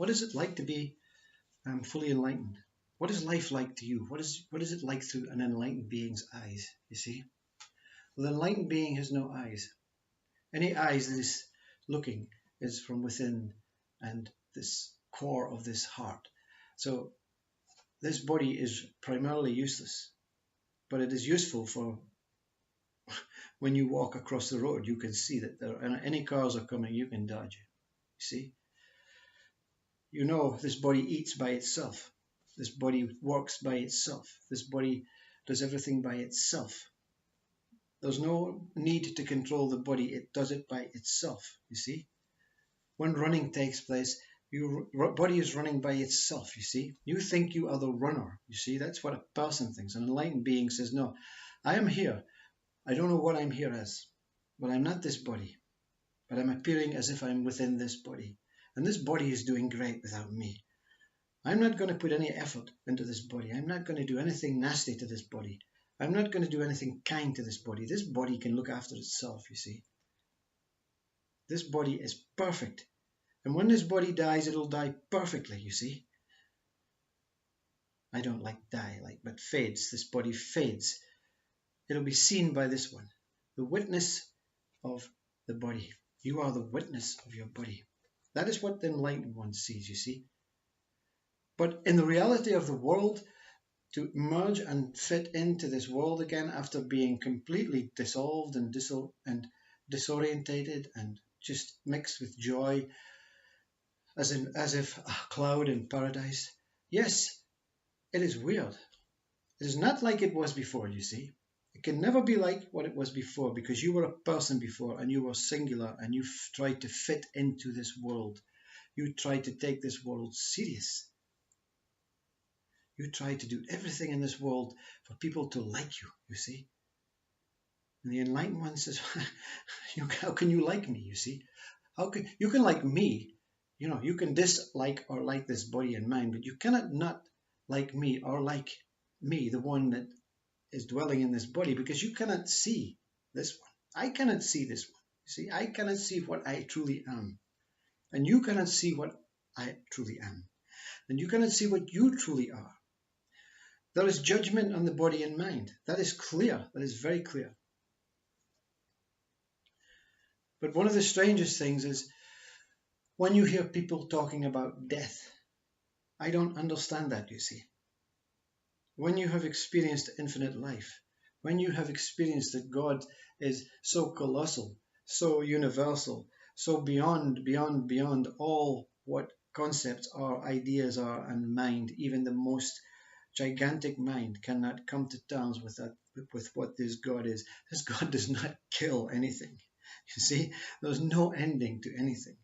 What is it like to be fully enlightened? What is life like to you? What is it like through an enlightened being's eyes? You see, well, the enlightened being has no eyes. Any eyes that is looking is from within and this core of this heart. So this body is primarily useless, but it is useful for when you walk across the road. You can see that there are any cars are coming, you can dodge. You see, you know this body eats by itself. This body works by itself. This body does everything by itself. There's no need to control the body. It does it by itself, you see. When running takes place, your body is running by itself, you see. You think you are the runner, you see. That's what a person thinks. An enlightened being says, no, I am here. I don't know what I'm here as, but I'm not this body. But I'm appearing as if I'm within this body. And this body is doing great without me. I'm not going to put any effort into this body. I'm not going to do anything nasty to this body. I'm not going to do anything kind to this body. This body can look after itself, you see. This body is perfect. And when this body dies, it'll die perfectly, you see. I don't like die, but fades. This body fades. It'll be seen by this one, the witness of the body. You are the witness of your body. That is what the Enlightened One sees, you see. But in the reality of the world, to merge and fit into this world again after being completely dissolved and disorientated and just mixed with joy, as if a cloud in paradise. Yes, it is weird. It is not like it was before, you see. It can never be like what it was before, because you were a person before and you were singular and you tried to fit into this world. You tried to take this world serious. You try to do everything in this world for people to like you, you see. And the Enlightened One says, how can you like me, you see? You can like me, you know, you can dislike or like this body and mind, but you cannot not like me or like me, the one that is dwelling in this body, because you cannot see this one. I cannot see this one, you see. I cannot see what I truly am. And you cannot see what I truly am. And you cannot see what you truly are. There is judgment on the body and mind. That is clear. That is very clear. But one of the strangest things is when you hear people talking about death. I don't understand that, you see. When you have experienced infinite life, when you have experienced that God is so colossal, so universal, so beyond all what concepts are, ideas are, and mind, even the most gigantic mind cannot come to terms with that, with what this God is. This God does not kill anything. You see, there's no ending to anything.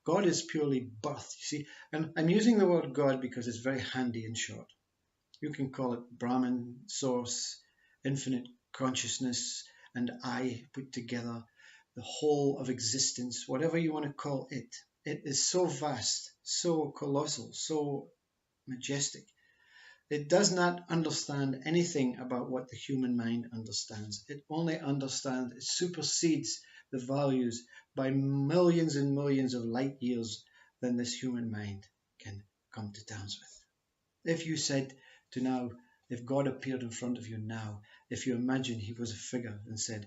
God is purely birth, you see. And I'm using the word God because it's very handy and short. You can call it Brahman, source, infinite consciousness, and I put together, the whole of existence, whatever you want to call it. It is so vast, so colossal, so majestic. It does not understand anything about what the human mind understands. It only understands, it supersedes the values by millions and millions of light years than this human mind can come to terms with. If you said to now, if God appeared in front of you now, if you imagine he was a figure and said,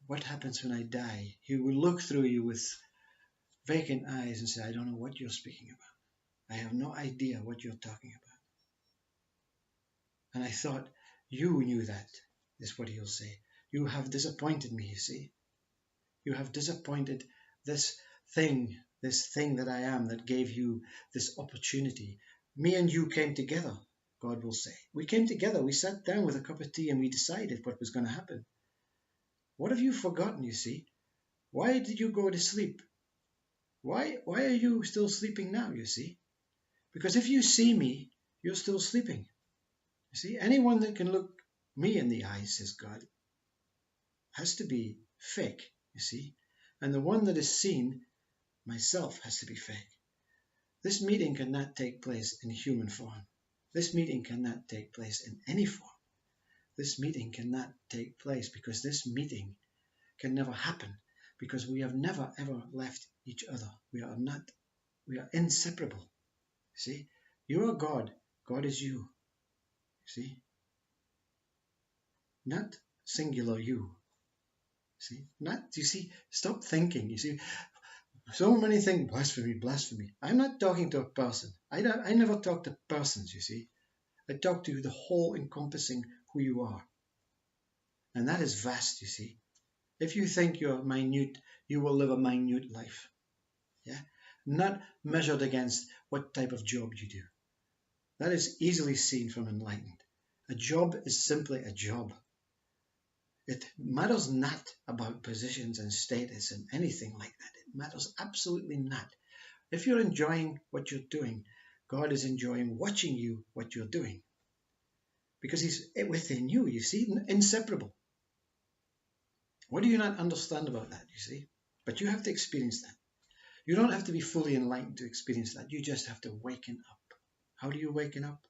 what happens when I die? He would look through you with vacant eyes and say, I don't know what you're speaking about. I have no idea what you're talking about. And I thought, you knew that, is what he'll say. You have disappointed me, you see. You have disappointed this thing that I am, that gave you this opportunity. Me and you came together, God will say. We came together, we sat down with a cup of tea and we decided what was going to happen. What have you forgotten, you see? Why did you go to sleep? Why are you still sleeping now, you see? Because if you see me, you're still sleeping. You see, anyone that can look me in the eyes, says God, has to be fake, you see. And the one that is seen, myself, has to be fake. This meeting cannot take place in human form. This meeting cannot take place in any form. This meeting cannot take place because this meeting can never happen, because we have never ever left each other. We are not We are inseparable. See, you are God. God is you. See, not singular you. See, not, you see, stop thinking. You see, so many think blasphemy, blasphemy. I'm not talking to a person. I never talk to persons, you see. I talk to the whole encompassing who you are. And that is vast, you see. If you think you're minute, you will live a minute life. Yeah? Not measured against what type of job you do. That is easily seen from enlightened. A job is simply a job. It matters not about positions and status and anything like that. It matters absolutely not. If you're enjoying what you're doing, God is enjoying watching you, what you're doing. Because He's within you, you see, inseparable. What do you not understand about that, you see? But you have to experience that. You don't have to be fully enlightened to experience that. You just have to waken up. How do you waken up?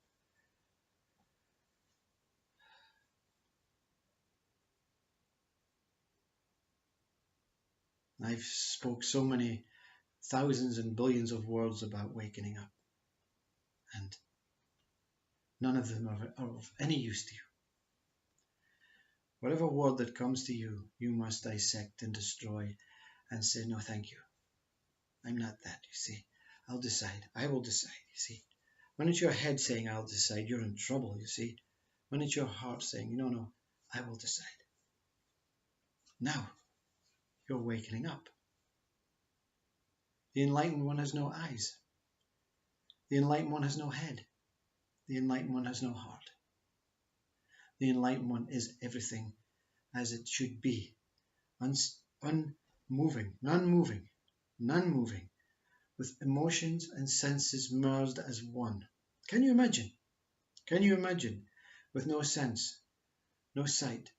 I've spoke so many thousands and billions of words about wakening up, and none of them are of any use to you. Whatever word that comes to you, you must dissect and destroy and say, no, thank you. I'm not that, you see. I'll decide. I will decide, you see. When it's your head saying, I'll decide, you're in trouble, you see. When it's your heart saying, no, I will decide. Now, you're wakening up. The Enlightened One has no eyes. The Enlightened One has no head. The Enlightened One has no heart. The Enlightened One is everything as it should be. Unmoving, non-moving, with emotions and senses merged as one. Can you imagine? Can you imagine? With no sense, no sight,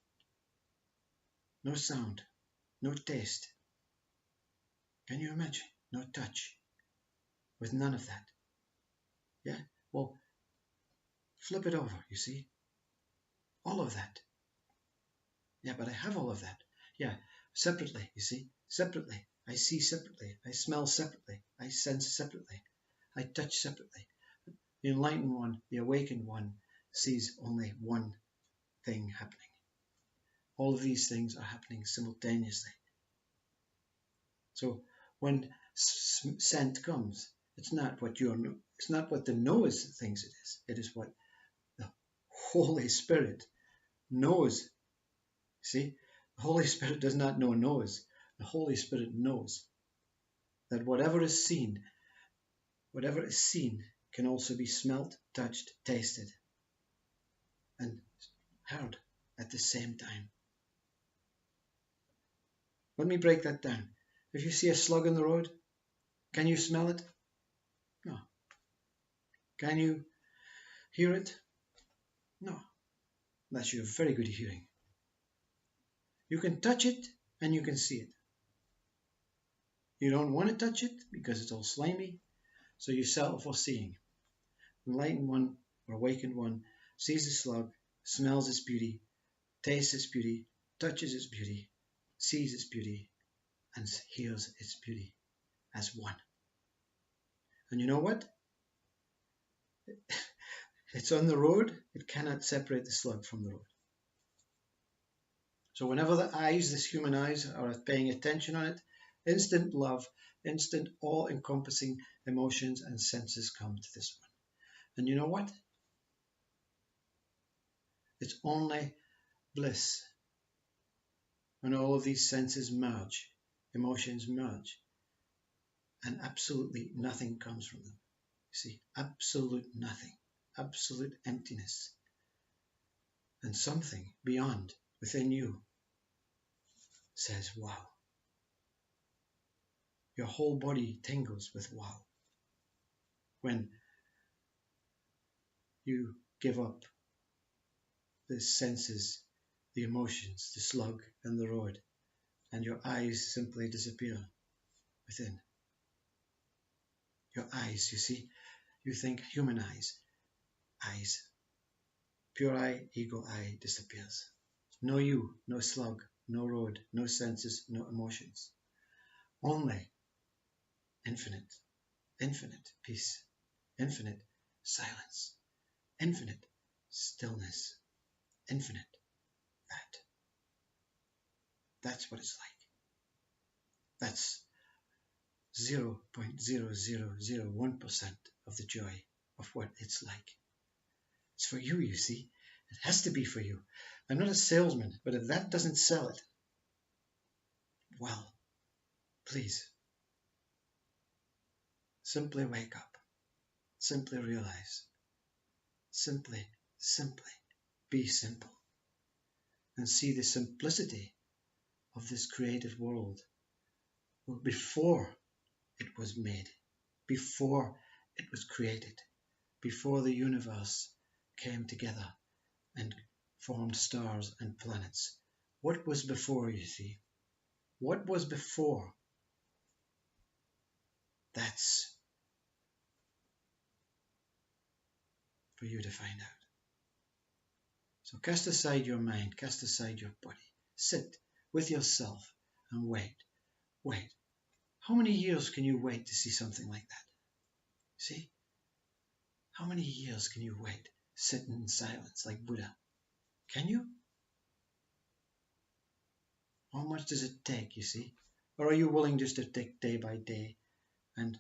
no sound, no taste. Can you imagine? No touch. With none of that. Yeah? Well, flip it over, you see? All of that. Yeah, but I have all of that. Yeah, separately, you see? Separately. I see separately. I smell separately. I sense separately. I touch separately. The Enlightened One, the Awakened One, sees only one thing happening. All of these things are happening simultaneously. So when scent comes, it's not what the nose thinks it is. It is what the Holy Spirit knows. See, the Holy Spirit does not know nose. The Holy Spirit knows that whatever is seen can also be smelt, touched, tasted, and heard at the same time. Let me break that down. If you see a slug in the road, can you smell it? No. Can you hear it? No. Unless you have very good hearing. You can touch it and you can see it. You don't want to touch it because it's all slimy, so you settle for seeing. Enlightened One or Awakened One sees the slug, smells its beauty, tastes its beauty, touches its beauty, sees its beauty, and hears its beauty as one. And you know what? It's on the road, it cannot separate the slug from the road. So whenever the eyes, this human eyes, are paying attention on it, instant love, instant all-encompassing emotions and senses come to this one. And you know what? It's only bliss when all of these senses merge, emotions merge, and absolutely nothing comes from them. You see, absolute nothing, absolute emptiness, and something beyond, within you, says, wow. Your whole body tingles with wow. When you give up the senses, the emotions, the slug and the road, and your eyes simply disappear within. Your eyes, you see, you think human eyes. Pure eye, ego eye disappears. No you, no slug, no road, no senses, no emotions. Only infinite, infinite peace, infinite silence, infinite stillness, infinite that. That's what it's like. That's 0.0001% of the joy of what it's like. It's for you, you see. It has to be for you. I'm not a salesman, but if that doesn't sell it, well, please, simply wake up. Simply realize. Simply be simple. And see the simplicity of this creative world before it was made, before it was created, before the universe came together and formed stars and planets. What was before, you see? What was before? That's for you to find out. So cast aside your mind, cast aside your body. Sit with yourself and wait. Wait. How many years can you wait to see something like that? See? How many years can you wait, sitting in silence like Buddha? Can you? How much does it take, you see? Or are you willing just to take day by day and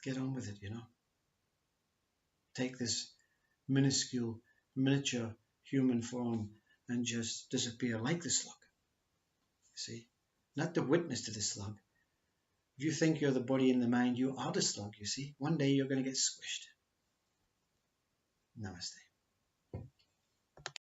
get on with it, you know? Take this minuscule, miniature human form and just disappear like the slug. See? Not the witness to the slug. If you think you're the body and the mind, you are the slug, you see? One day you're going to get squished. Namaste.